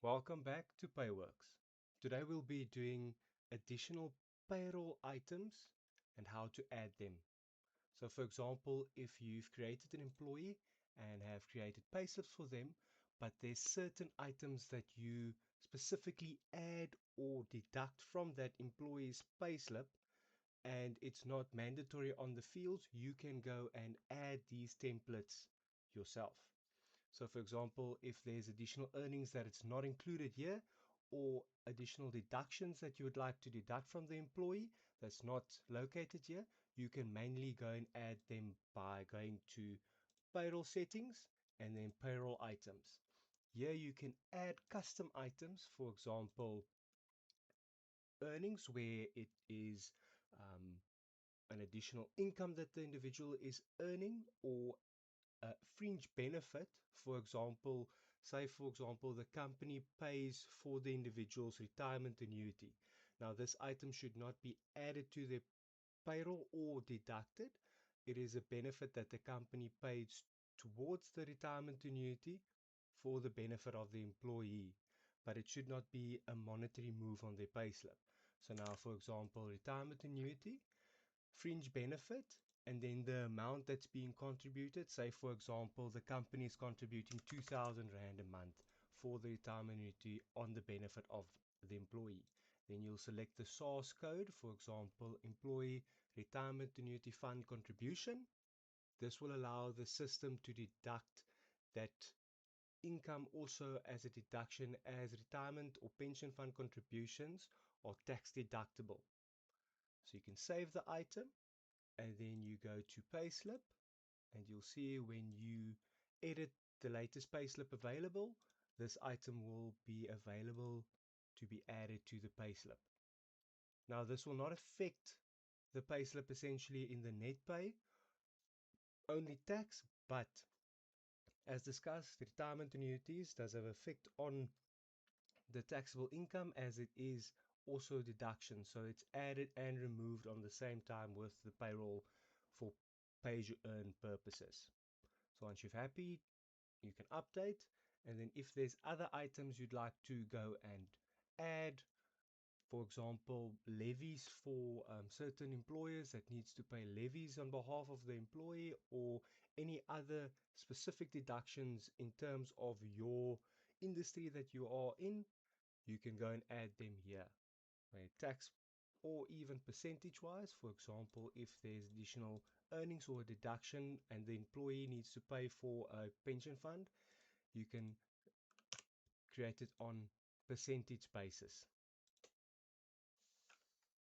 Welcome back to Payworks. Today we'll be doing additional payroll items and how to add them. So for example, if you've created an employee and have created payslips for them, but there's certain items that you specifically add or deduct from that employee's payslip and it's not mandatory on the fields, you can go and add these templates yourself. So for example, if there's additional earnings that it's not included here or additional deductions that you would like to deduct from the employee that's not located here, you can manually go and add them by going to payroll settings and then payroll items. Here you can add custom items, for example, earnings where it is um, an additional income that the individual is earning or a fringe benefit. For example, the company pays for the individual's retirement annuity. Now this item should not be added to their payroll or deducted. It is a benefit that the company pays towards the retirement annuity for the benefit of the employee, but it should not be a monetary move on their payslip. So now, for example, retirement annuity, fringe benefit, and then the amount that's being contributed. Say, for example, the company is contributing 2,000 Rand a month for the retirement annuity on the benefit of the employee. Then you'll select the source code, for example, employee retirement annuity fund contribution. This will allow the system to deduct that income also as a deduction as retirement or pension fund contributions are tax deductible. So you can save the item and then you go to payslip and you'll see when you edit the latest payslip available, this item will be available to be added to the payslip. Now this will not affect the payslip essentially in the net pay only tax, but as discussed, retirement annuities does have effect on the taxable income as it is also deduction. So it's added and removed on the same time with the payroll for pay as you earn purposes. So once you're happy, you can update. And then if there's other items you'd like to go and add, for example, levies for certain employers that needs to pay levies on behalf of the employee or any other specific deductions in terms of your industry that you are in, you can go and add them here. Tax or even percentage wise, for example, if there's additional earnings or a deduction and the employee needs to pay for a pension fund, you can create it on percentage basis.